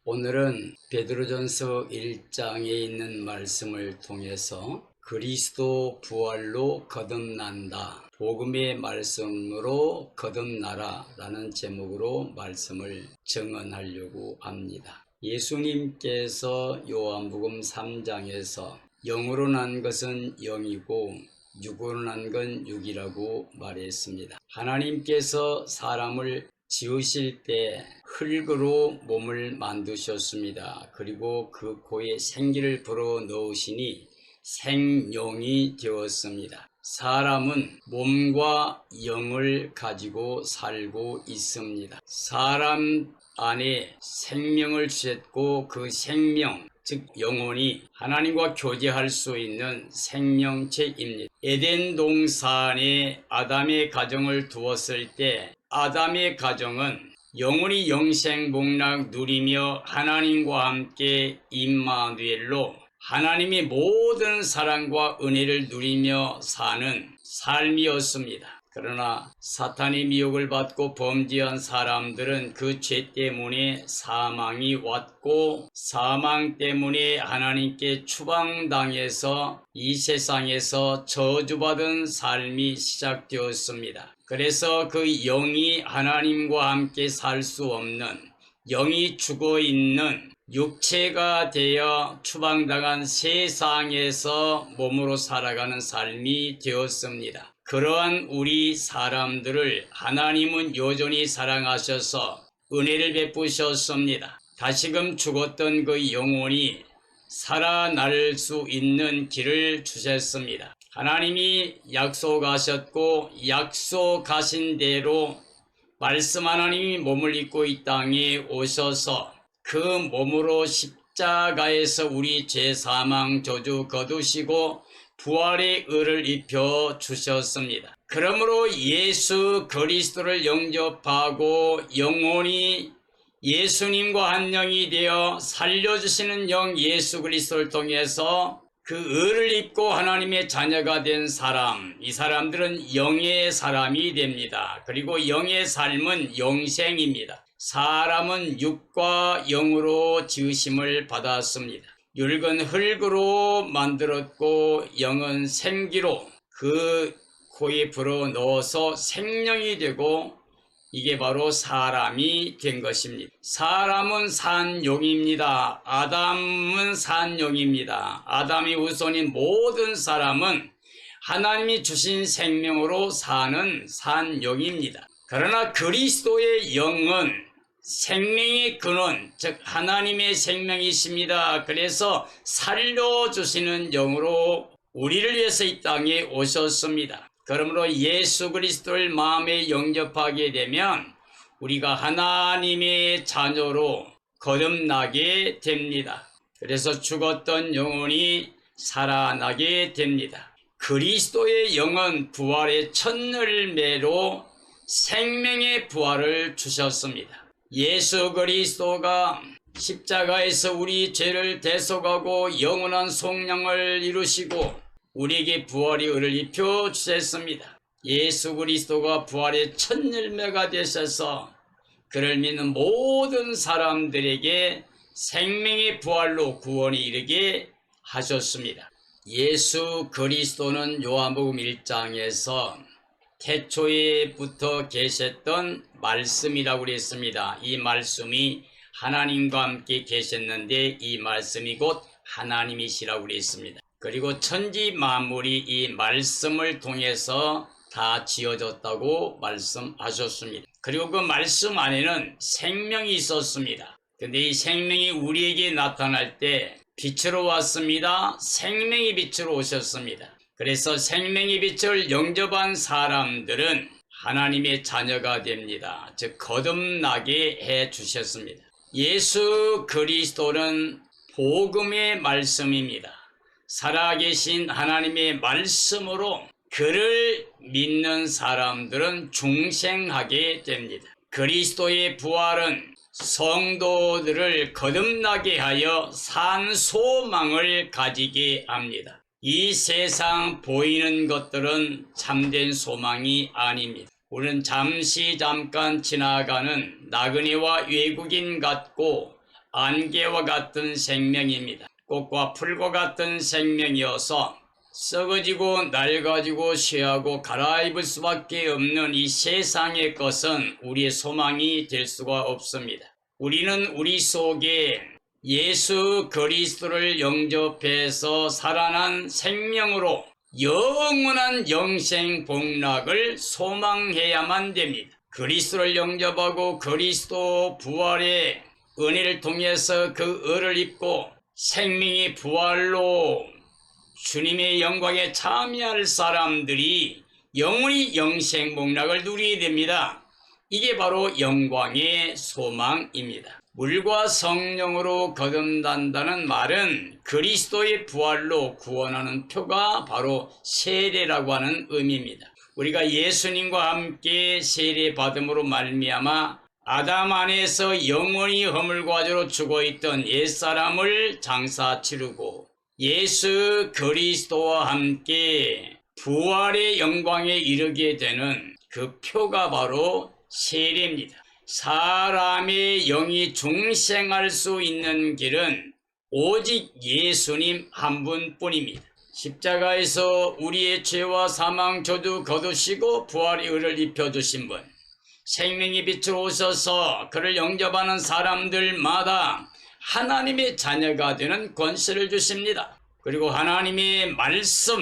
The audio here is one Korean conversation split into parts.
오늘은 베드로전서 1장에 있는 말씀을 통해서 그리스도 부활로 거듭난다, 복음의 말씀으로 거듭나라 라는 제목으로 말씀을 증언하려고 합니다. 예수님께서 요한복음 3장에서 영으로 난 것은 영이고 육으로 난 건 육이라고 말했습니다. 하나님께서 사람을 지으실 때 흙으로 몸을 만드셨습니다. 그리고 그 코에 생기를 불어 넣으시니 생명이 되었습니다. 사람은 몸과 영을 가지고 살고 있습니다. 사람 안에 생명을 주셨고 그 생명, 즉 영혼이 하나님과 교제할 수 있는 생명체입니다. 에덴 동산에 아담의 가정을 두었을 때 아담의 가정은 영원히 영생복락 누리며 하나님과 함께 임마누엘로 하나님의 모든 사랑과 은혜를 누리며 사는 삶이었습니다. 그러나 사탄의 미혹을 받고 범죄한 사람들은 그 죄 때문에 사망이 왔고 사망 때문에 하나님께 추방당해서 이 세상에서 저주받은 삶이 시작되었습니다. 그래서 그 영이 하나님과 함께 살 수 없는, 영이 죽어있는 육체가 되어 추방당한 세상에서 몸으로 살아가는 삶이 되었습니다. 그러한 우리 사람들을 하나님은 여전히 사랑하셔서 은혜를 베푸셨습니다. 다시금 죽었던 그 영혼이 살아날 수 있는 길을 주셨습니다. 하나님이 약속하셨고 약속하신 대로 말씀 하나님이 몸을 입고 이 땅에 오셔서 그 몸으로 십자가에서 우리 죄 사망 저주 거두시고 부활의 의를 입혀 주셨습니다. 그러므로 예수 그리스도를 영접하고 영혼이 예수님과 한 영이 되어 살려주시는 영 예수 그리스도를 통해서 그 의를 입고 하나님의 자녀가 된 사람, 이 사람들은 영의 사람이 됩니다. 그리고 영의 삶은 영생입니다. 사람은 육과 영으로 지으심을 받았습니다. 육은 흙으로 만들었고 영은 생기로 그 코에 불어 넣어서 생명이 되고 이게 바로 사람이 된 것입니다. 사람은 산 영입니다. 아담은 산 영입니다. 아담이 우선인 모든 사람은 하나님이 주신 생명으로 사는 산 영입니다. 그러나 그리스도의 영은 생명의 근원, 즉 하나님의 생명이십니다. 그래서 살려주시는 영으로 우리를 위해서 이 땅에 오셨습니다. 그러므로 예수 그리스도를 마음에 영접하게 되면 우리가 하나님의 자녀로 거듭나게 됩니다. 그래서 죽었던 영혼이 살아나게 됩니다. 그리스도의 영은 부활의 첫 열매로 생명의 부활을 주셨습니다. 예수 그리스도가 십자가에서 우리 죄를 대속하고 영원한 속량을 이루시고 우리에게 부활의 의를 입혀 주셨습니다. 예수 그리스도가 부활의 첫 열매가 되셔서 그를 믿는 모든 사람들에게 생명의 부활로 구원이 이르게 하셨습니다. 예수 그리스도는 요한복음 1장에서 태초에부터 계셨던 말씀이라고 그랬습니다. 이 말씀이 하나님과 함께 계셨는데 이 말씀이 곧 하나님이시라고 그랬습니다. 그리고 천지 만물이 이 말씀을 통해서 다 지어졌다고 말씀하셨습니다. 그리고 그 말씀 안에는 생명이 있었습니다. 근데 이 생명이 우리에게 나타날 때 빛으로 왔습니다. 생명이 빛으로 오셨습니다. 그래서 생명의 빛을 영접한 사람들은 하나님의 자녀가 됩니다. 즉 거듭나게 해 주셨습니다. 예수 그리스도는 복음의 말씀입니다. 살아계신 하나님의 말씀으로 그를 믿는 사람들은 중생하게 됩니다. 그리스도의 부활은 성도들을 거듭나게 하여 산 소망을 가지게 합니다. 이 세상 보이는 것들은 참된 소망이 아닙니다. 우리는 잠깐 지나가는 나그네와 외국인 같고 안개와 같은 생명입니다. 꽃과 풀과 같은 생명이어서 썩어지고 낡아지고 쇠하고 갈아입을 수밖에 없는 이 세상의 것은 우리의 소망이 될 수가 없습니다. 우리는 우리 속에 예수 그리스도를 영접해서 살아난 생명으로 영원한 영생 복락을 소망해야만 됩니다. 그리스도를 영접하고 그리스도 부활의 은혜를 통해서 그 의를 입고 생명의 부활로 주님의 영광에 참여할 사람들이 영원히 영생 복락을 누리게 됩니다. 이게 바로 영광의 소망입니다. 물과 성령으로 거듭난다는 말은 그리스도의 부활로 구원하는 표가 바로 세례라고 하는 의미입니다. 우리가 예수님과 함께 세례 받음으로 말미암아 아담 안에서 영원히 허물과 죄로 죽어있던 옛사람을 장사 치르고 예수 그리스도와 함께 부활의 영광에 이르게 되는 그 표가 바로 세례입니다. 사람의 영이 중생할 수 있는 길은 오직 예수님 한 분뿐입니다. 십자가에서 우리의 죄와 사망 저주 거두시고 부활의 의를 입혀주신 분, 생명의 빛으로 오셔서 그를 영접하는 사람들마다 하나님의 자녀가 되는 권세를 주십니다. 그리고 하나님의 말씀,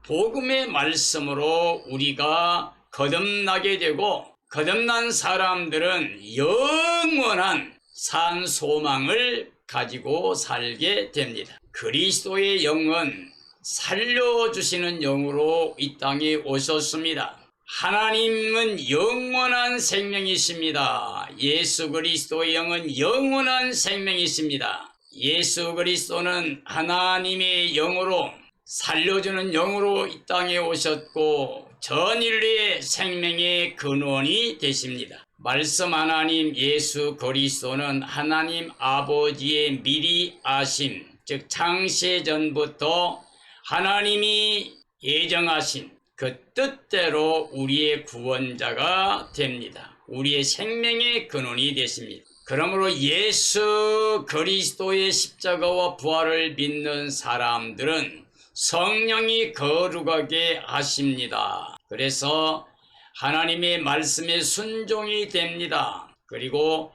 복음의 말씀으로 우리가 거듭나게 되고 거듭난 사람들은 영원한 산 소망을 가지고 살게 됩니다. 그리스도의 영은 살려주시는 영으로 이 땅에 오셨습니다. 하나님은 영원한 생명이십니다. 예수 그리스도의 영은 영원한 생명이십니다. 예수 그리스도는 하나님의 영으로 살려주는 영으로 이 땅에 오셨고 전 인류의 생명의 근원이 되십니다. 말씀 하나님 예수 그리스도는 하나님 아버지의 미리 아심, 즉 창세전부터 하나님이 예정하신 그 뜻대로 우리의 구원자가 됩니다. 우리의 생명의 근원이 되십니다. 그러므로 예수 그리스도의 십자가와 부활을 믿는 사람들은 성령이 거룩하게 하십니다. 그래서 하나님의 말씀에 순종이 됩니다. 그리고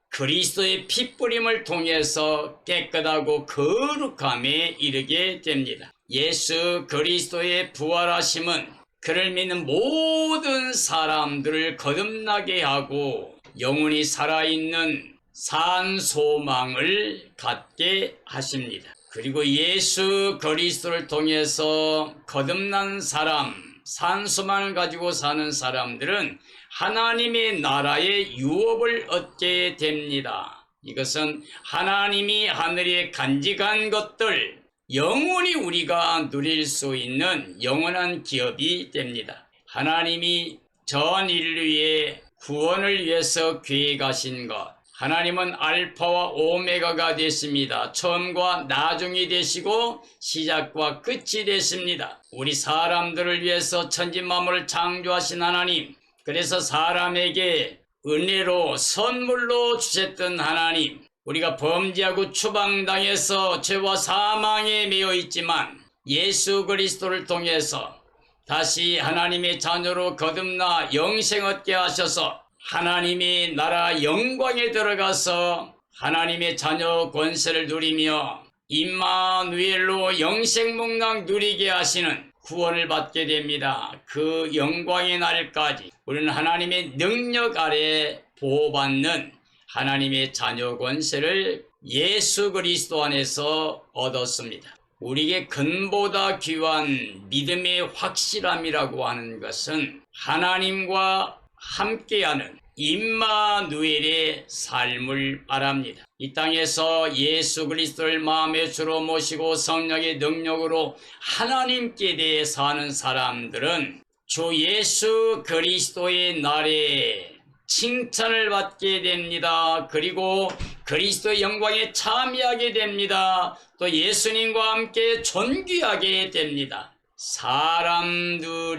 그리스도의 핏뿌림을 통해서 깨끗하고 거룩함에 이르게 됩니다. 예수 그리스도의 부활하심은 그를 믿는 모든 사람들을 거듭나게 하고 영원히 살아있는 산 소망을 갖게 하십니다. 그리고 예수 그리스도를 통해서 거듭난 사람, 산 소망을 가지고 사는 사람들은 하나님의 나라의 유업을 얻게 됩니다. 이것은 하나님이 하늘에 간직한 것들, 영원히 우리가 누릴 수 있는 영원한 기업이 됩니다. 하나님이 전 인류의 구원을 위해서 계획하신 것, 하나님은 알파와 오메가가 되십니다. 처음과 나중이 되시고 시작과 끝이 되십니다. 우리 사람들을 위해서 천지만물을 창조하신 하나님, 그래서 사람에게 은혜로 선물로 주셨던 하나님, 우리가 범죄하고 추방당해서 죄와 사망에 매여 있지만 예수 그리스도를 통해서 다시 하나님의 자녀로 거듭나 영생 얻게 하셔서 하나님의 나라 영광에 들어가서 하나님의 자녀 권세를 누리며 임마누엘로 영생 복락 누리게 하시는 구원을 받게 됩니다. 그 영광의 날까지 우리는 하나님의 능력 아래 보호받는 하나님의 자녀 권세를 예수 그리스도 안에서 얻었습니다. 우리에게 근보다 귀한 믿음의 확실함이라고 하는 것은 하나님과 함께하는 임마누엘의 삶을 말합니다. 이 땅에서 예수 그리스도를 마음의 주로 모시고 성령의 능력으로 하나님께 대해 사는 사람들은 주 예수 그리스도의 날에 칭찬을 받게 됩니다. 그리고 그리스도의 영광에 참여하게 됩니다. 또 예수님과 함께 존귀하게 됩니다. 사람들에게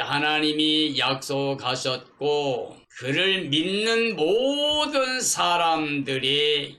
하나님이 약속하셨고 그를 믿는 모든 사람들의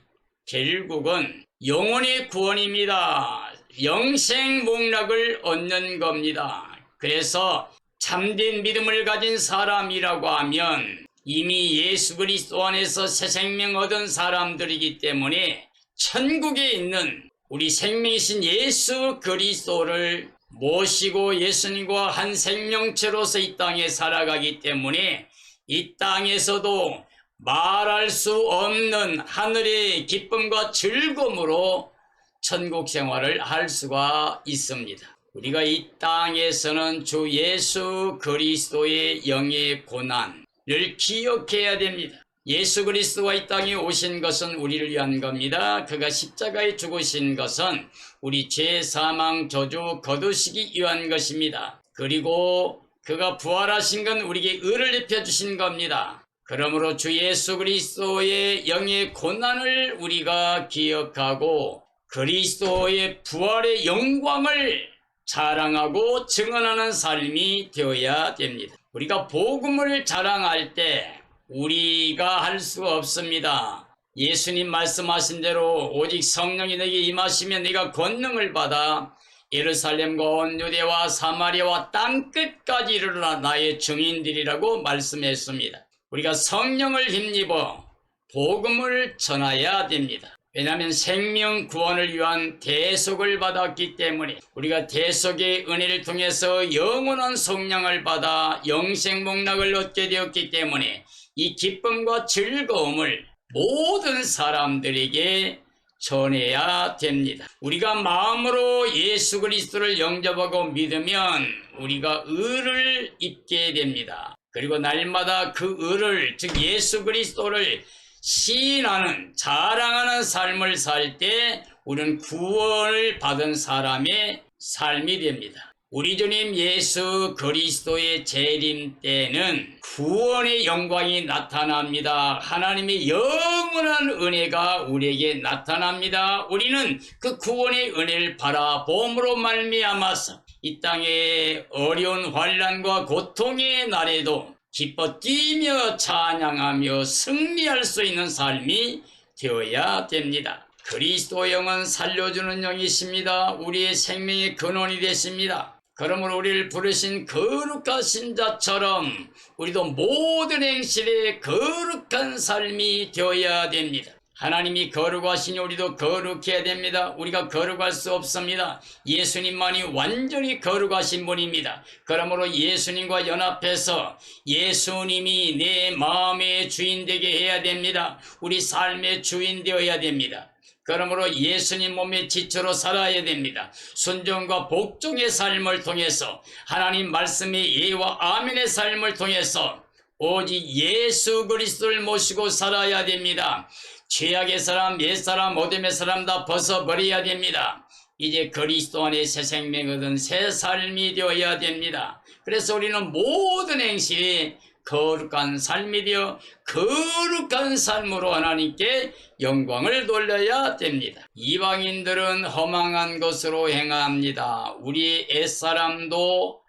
결국은 영혼의 구원입니다. 영생 목락을 얻는 겁니다. 그래서 참된 믿음을 가진 사람이라고 하면 이미 예수 그리스도 안에서 새 생명 얻은 사람들이기 때문에 천국에 있는 우리 생명이신 예수 그리스도를 모시고 예수님과 한 생명체로서 이 땅에 살아가기 때문에 이 땅에서도 말할 수 없는 하늘의 기쁨과 즐거움으로 천국 생활을 할 수가 있습니다. 우리가 이 땅에서는 주 예수 그리스도의 영의 고난을 기억해야 됩니다. 예수 그리스도가 이 땅에 오신 것은 우리를 위한 겁니다. 그가 십자가에 죽으신 것은 우리 죄, 사망, 저주 거두시기 위한 것입니다. 그리고 그가 부활하신 건 우리에게 의를 입혀주신 겁니다. 그러므로 주 예수 그리스도의 영의 고난을 우리가 기억하고 그리스도의 부활의 영광을 자랑하고 증언하는 삶이 되어야 됩니다. 우리가 복음을 자랑할 때 우리가 할 수 없습니다. 예수님 말씀하신 대로 오직 성령이 내게 임하시면 네가 권능을 받아 예루살렘과 온 유대와 사마리아와 땅끝까지 이르러 나의 증인들이라고 말씀했습니다. 우리가 성령을 힘입어 복음을 전해야 됩니다. 왜냐하면 생명 구원을 위한 대속을 받았기 때문에 우리가 대속의 은혜를 통해서 영원한 속량을 받아 영생 복락을 얻게 되었기 때문에 이 기쁨과 즐거움을 모든 사람들에게 전해야 됩니다. 우리가 마음으로 예수 그리스도를 영접하고 믿으면 우리가 의를 입게 됩니다. 그리고 날마다 그 의를, 즉 예수 그리스도를 시인하는, 자랑하는 삶을 살 때 우리는 구원을 받은 사람의 삶이 됩니다. 우리 주님 예수 그리스도의 재림 때는 구원의 영광이 나타납니다. 하나님의 영원한 은혜가 우리에게 나타납니다. 우리는 그 구원의 은혜를 바라봄으로 말미암아서 이 땅의 어려운 환난과 고통의 날에도 기뻐 뛰며 찬양하며 승리할 수 있는 삶이 되어야 됩니다. 그리스도 영은 살려주는 영이십니다. 우리의 생명의 근원이 되십니다. 그러므로 우리를 부르신 거룩하신 자처럼 우리도 모든 행실에 거룩한 삶이 되어야 됩니다. 하나님이 거룩하시니 우리도 거룩해야 됩니다. 우리가 거룩할 수 없습니다. 예수님만이 완전히 거룩하신 분입니다. 그러므로 예수님과 연합해서 예수님이 내 마음의 주인 되게 해야 됩니다. 우리 삶의 주인 되어야 됩니다. 그러므로 예수님 몸의 지체로 살아야 됩니다. 순종과 복종의 삶을 통해서 하나님 말씀의 예와 아멘의 삶을 통해서 오직 예수 그리스도를 모시고 살아야 됩니다. 죄악의 사람, 옛사람, 어둠의 사람 다 벗어버려야 됩니다. 이제 그리스도 안에 새 생명 얻은 새 삶이 되어야 됩니다. 그래서 우리는 모든 행실이 거룩한 삶이 되어 거룩한 삶으로 하나님께 영광을 돌려야 됩니다. 이방인들은 허망한 것으로 행합니다. 우리 옛사람도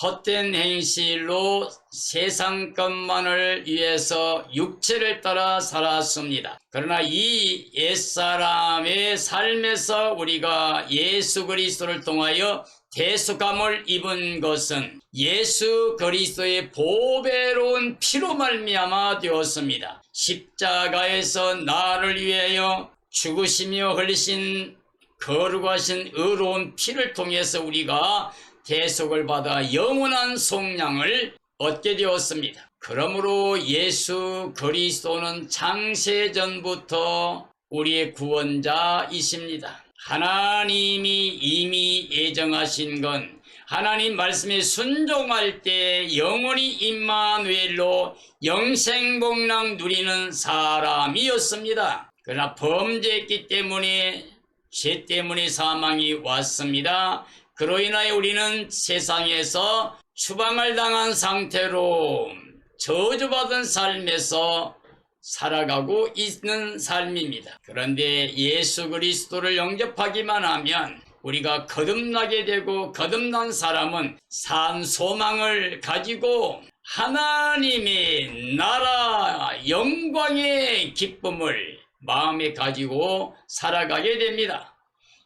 헛된 행실로 세상 것만을 위해서 육체를 따라 살았습니다. 그러나 이 옛사람의 삶에서 우리가 예수 그리스도를 통하여 대속함을 입은 것은 예수 그리스도의 보배로운 피로 말미암아 되었습니다. 십자가에서 나를 위하여 죽으시며 흘리신 거룩하신 의로운 피를 통해서 우리가 대속을 받아 영원한 속량을 얻게 되었습니다. 그러므로 예수 그리스도는 창세전부터 우리의 구원자이십니다. 하나님이 이미 예정하신 건 하나님 말씀에 순종할 때 영원히 임마누엘로 영생복락 누리는 사람이었습니다. 그러나 범죄했기 때문에 죄 때문에 사망이 왔습니다. 그로 인하여 우리는 세상에서 추방을 당한 상태로 저주받은 삶에서 살아가고 있는 삶입니다. 그런데 예수 그리스도를 영접하기만 하면 우리가 거듭나게 되고, 거듭난 사람은 산 소망을 가지고 하나님의 나라 영광의 기쁨을 마음에 가지고 살아가게 됩니다.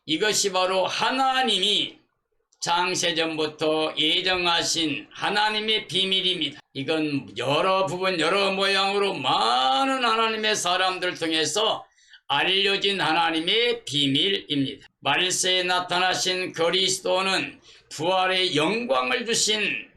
이것이 바로 하나님이 장세전부터 예정하신 하나님의 비밀입니다. 이건 여러 부분 여러 모양으로 많은 하나님의 사람들 통해서 알려진 하나님의 비밀입니다. 말세에 나타나신 그리스도는 부활의 영광을 주신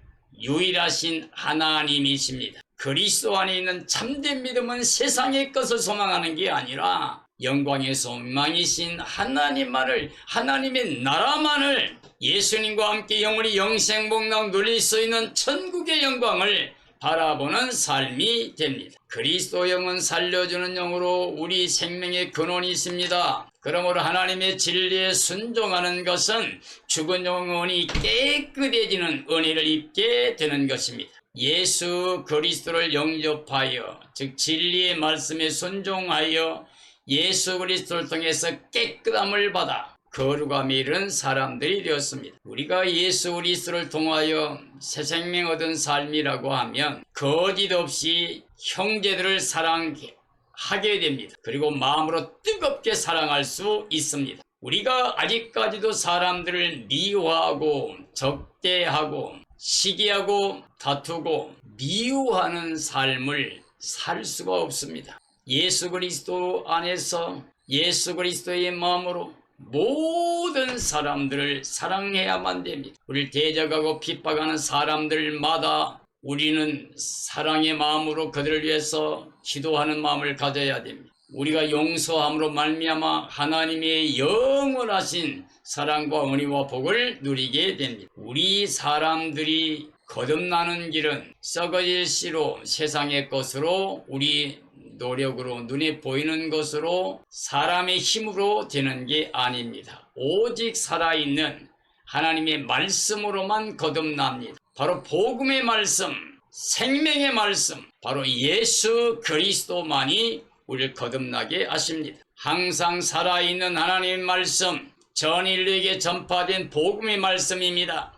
유일하신 하나님이십니다. 그리스도 안에 있는 참된 믿음은 세상의 것을 소망하는 게 아니라 영광의 소망이신 하나님만을, 하나님의 나라만을, 예수님과 함께 영원히 영생복락 누릴 수 있는 천국의 영광을 바라보는 삶이 됩니다. 그리스도 영은 살려주는 영으로 우리 생명의 근원이 있습니다. 그러므로 하나님의 진리에 순종하는 것은 죽은 영혼이 깨끗해지는 은혜를 입게 되는 것입니다. 예수 그리스도를 영접하여, 즉 진리의 말씀에 순종하여 예수 그리스도를 통해서 깨끗함을 받아 거룩함에 이른 사람들이 되었습니다. 우리가 예수 그리스도를 통하여 새 생명 얻은 삶이라고 하면 거짓 없이 형제들을 사랑하게 됩니다. 그리고 마음으로 뜨겁게 사랑할 수 있습니다. 우리가 아직까지도 사람들을 미워하고 적대하고 시기하고 다투고 미워하는 삶을 살 수가 없습니다. 예수 그리스도 안에서 예수 그리스도의 마음으로 모든 사람들을 사랑해야만 됩니다. 우리를 대적하고 핍박하는 사람들마다 우리는 사랑의 마음으로 그들을 위해서 기도하는 마음을 가져야 됩니다. 우리가 용서함으로 말미암아 하나님의 영원하신 사랑과 은혜와 복을 누리게 됩니다. 우리 사람들이 거듭나는 길은 썩어질 씨로 세상의 것으로 우리 노력으로 눈에 보이는 것으로 사람의 힘으로 되는 게 아닙니다. 오직 살아있는 하나님의 말씀으로만 거듭납니다. 바로 복음의 말씀, 생명의 말씀, 바로 예수 그리스도만이 우리를 거듭나게 하십니다. 항상 살아있는 하나님의 말씀, 전 인류에게 전파된 복음의 말씀입니다.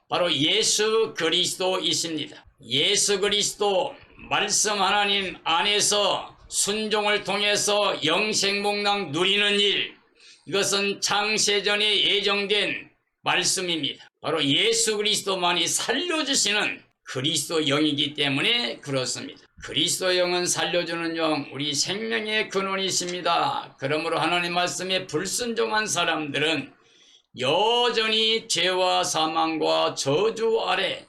바로 예수 그리스도이십니다. 예수 그리스도 말씀 하나님 안에서 순종을 통해서 영생복락 누리는 일, 이것은 창세전에 예정된 말씀입니다. 바로 예수 그리스도만이 살려주시는 그리스도 영이기 때문에 그렇습니다. 그리스도 영은 살려주는 영, 우리 생명의 근원이십니다. 그러므로 하나님 말씀에 불순종한 사람들은 여전히 죄와 사망과 저주 아래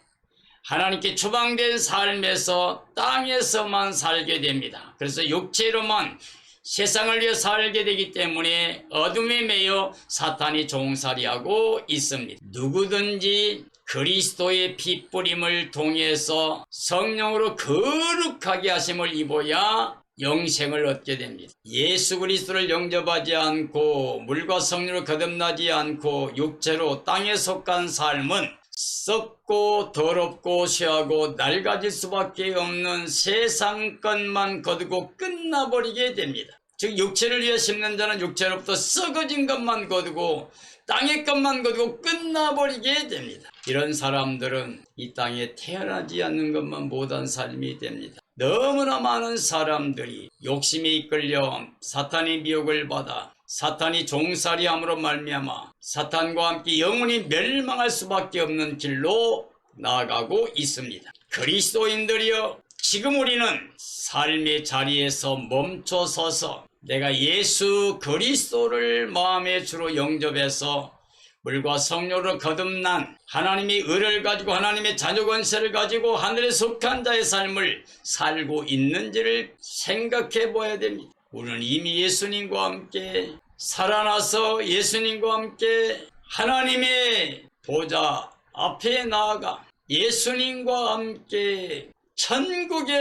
하나님께 추방된 삶에서 땅에서만 살게 됩니다. 그래서 육체로만 세상을 위해 살게 되기 때문에 어둠에 매여 사탄이 종살이하고 있습니다. 누구든지 그리스도의 피 뿌림을 통해서 성령으로 거룩하게 하심을 입어야 영생을 얻게 됩니다. 예수 그리스도를 영접하지 않고 물과 성령으로 거듭나지 않고 육체로 땅에 속한 삶은 썩고 더럽고 쇠하고 낡아질 수밖에 없는 세상 것만 거두고 끝나버리게 됩니다. 즉 육체를 위해 심는 자는 육체로부터 썩어진 것만 거두고 땅의 것만 거두고 끝나버리게 됩니다. 이런 사람들은 이 땅에 태어나지 않는 것만 못한 삶이 됩니다. 너무나 많은 사람들이 욕심에 이끌려 사탄의 미혹을 받아 사탄이 종살이함으로 말미암아 사탄과 함께 영원히 멸망할 수밖에 없는 길로 나아가고 있습니다. 그리스도인들이여, 지금 우리는 삶의 자리에서 멈춰서서 내가 예수 그리스도를 마음의 주로 영접해서 물과 성령으로 거듭난 하나님의 의를 가지고 하나님의 자녀 권세를 가지고 하늘에 속한 자의 삶을 살고 있는지를 생각해 봐야 됩니다. 우리는 이미 예수님과 함께 살아나서 예수님과 함께 하나님의 보좌 앞에 나아가 예수님과 함께 천국에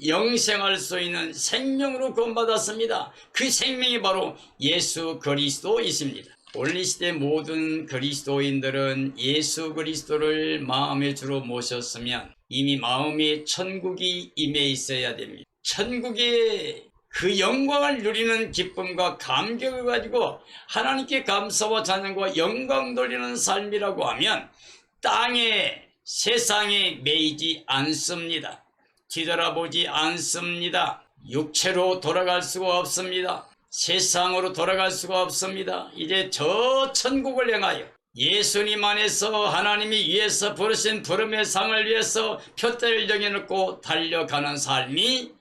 영생할 수 있는 생명으로 구원받았습니다. 그 생명이 바로 예수 그리스도이십니다. 오늘 이 시대 모든 그리스도인들은 예수 그리스도를 마음의 주로 모셨으면 이미 마음에 천국이 임해 있어야 됩니다. 천국의 그 영광을 누리는 기쁨과 감격을 가지고 하나님께 감사와 찬양과 영광 돌리는 삶이라고 하면 땅에 세상에 매이지 않습니다. 뒤돌아보지 않습니다. 육체로 돌아갈 수가 없습니다. 세상으로 돌아갈 수가 없습니다. 이제 저 천국을 향하여 예수님 안에서 하나님이 위에서 부르신 부름의 상을 위해서 표대를 정해놓고 달려가는 삶이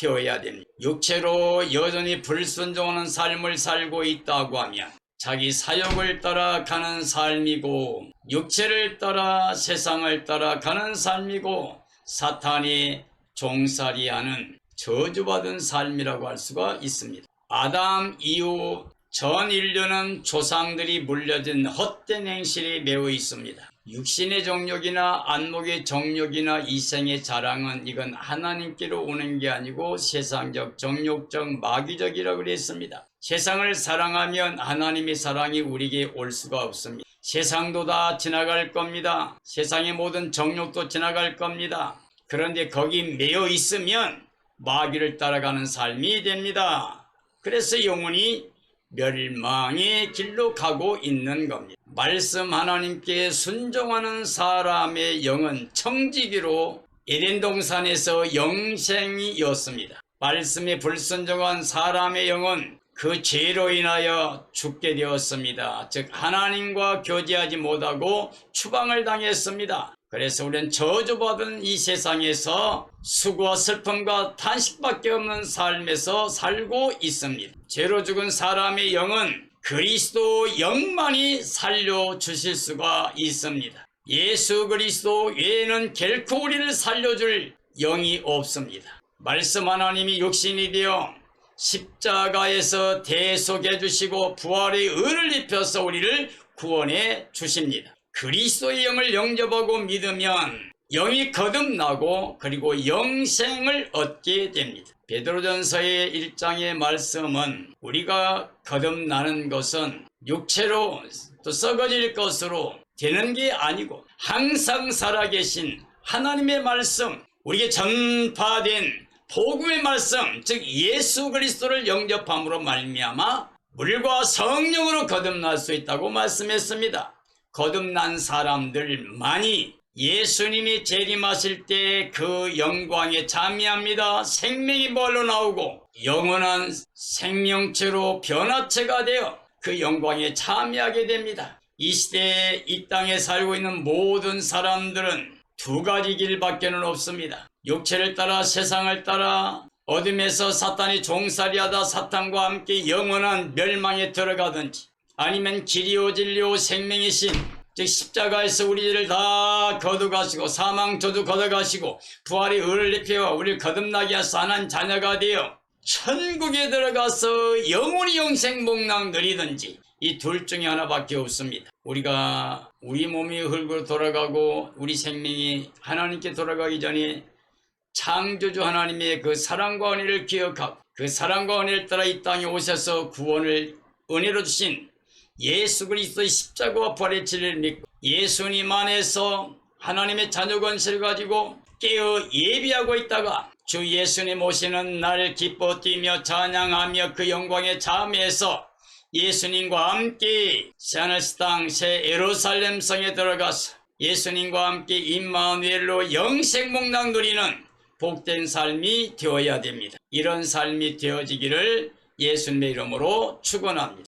되어야 됩니다. 육체로 여전히 불순종하는 삶을 살고 있다고 하면 자기 사욕을 따라가는 삶이고, 육체를 따라 세상을 따라가는 삶이고, 사탄이 종살이하는 저주받은 삶이라고 할 수가 있습니다. 아담 이후 전 인류는 조상들이 물려진 헛된 행실이 매우 있습니다. 육신의 정욕이나 안목의 정욕이나 이생의 자랑은 이건 하나님께로 오는 게 아니고 세상적, 정욕적, 마귀적이라고 그랬습니다. 세상을 사랑하면 하나님의 사랑이 우리에게 올 수가 없습니다. 세상도 다 지나갈 겁니다. 세상의 모든 정욕도 지나갈 겁니다. 그런데 거기 매여 있으면 마귀를 따라가는 삶이 됩니다. 그래서 영혼이 멸망의 길로 가고 있는 겁니다. 말씀 하나님께 순종하는 사람의 영은 청지기로 에덴 동산에서 영생이었습니다. 말씀에 불순종한 사람의 영은 그 죄로 인하여 죽게 되었습니다. 즉 하나님과 교제하지 못하고 추방을 당했습니다. 그래서 우리는 저주받은 이 세상에서 수고와 슬픔과 탄식밖에 없는 삶에서 살고 있습니다. 죄로 죽은 사람의 영은 그리스도 영만이 살려주실 수가 있습니다. 예수 그리스도 외에는 결코 우리를 살려줄 영이 없습니다. 말씀 하나님이 육신이 되어 십자가에서 대속해 주시고 부활의 의를 입혀서 우리를 구원해 주십니다. 그리스도의 영을 영접하고 믿으면 영이 거듭나고 그리고 영생을 얻게 됩니다. 베드로전서의 1장의 말씀은 우리가 거듭나는 것은 육체로 또 썩어질 것으로 되는 게 아니고 항상 살아계신 하나님의 말씀, 우리에게 전파된 복음의 말씀, 즉 예수 그리스도를 영접함으로 말미암아 물과 성령으로 거듭날 수 있다고 말씀했습니다. 거듭난 사람들만이 예수님이 재림하실 때 그 영광에 참여합니다. 생명이 벌로 나오고 영원한 생명체로 변화체가 되어 그 영광에 참여하게 됩니다. 이 시대에 이 땅에 살고 있는 모든 사람들은 두 가지 길밖에는 없습니다. 육체를 따라 세상을 따라 어둠에서 사탄이 종살이하다 사탄과 함께 영원한 멸망에 들어가든지, 아니면 길이요 진리요 생명이신 즉 십자가에서 우리를 다 거두가시고 사망 저주 거둬가시고 부활의 의를 입혀 우리를 거듭나게 하사 하나님 자녀가 되어 천국에 들어가서 영원히 영생 복락 누리든지, 이 둘 중에 하나밖에 없습니다. 우리가 우리 몸이 흙으로 돌아가고 우리 생명이 하나님께 돌아가기 전에 창조주 하나님의 그 사랑과 은혜를 기억하고 그 사랑과 은혜를 따라 이 땅에 오셔서 구원을 은혜로 주신 예수 그리스도의 십자가와 부활의 진리를 믿고 예수님 안에서 하나님의 자녀 권세를 가지고 깨어 예비하고 있다가 주 예수님 오시는 날 기뻐 뛰며 찬양하며 그 영광에 참여해서 예수님과 함께 새하늘새 땅 새 예루살렘 성에 들어가서 예수님과 함께 임마누엘로 영생 복락 누리는 복된 삶이 되어야 됩니다. 이런 삶이 되어지기를 예수님의 이름으로 축원합니다.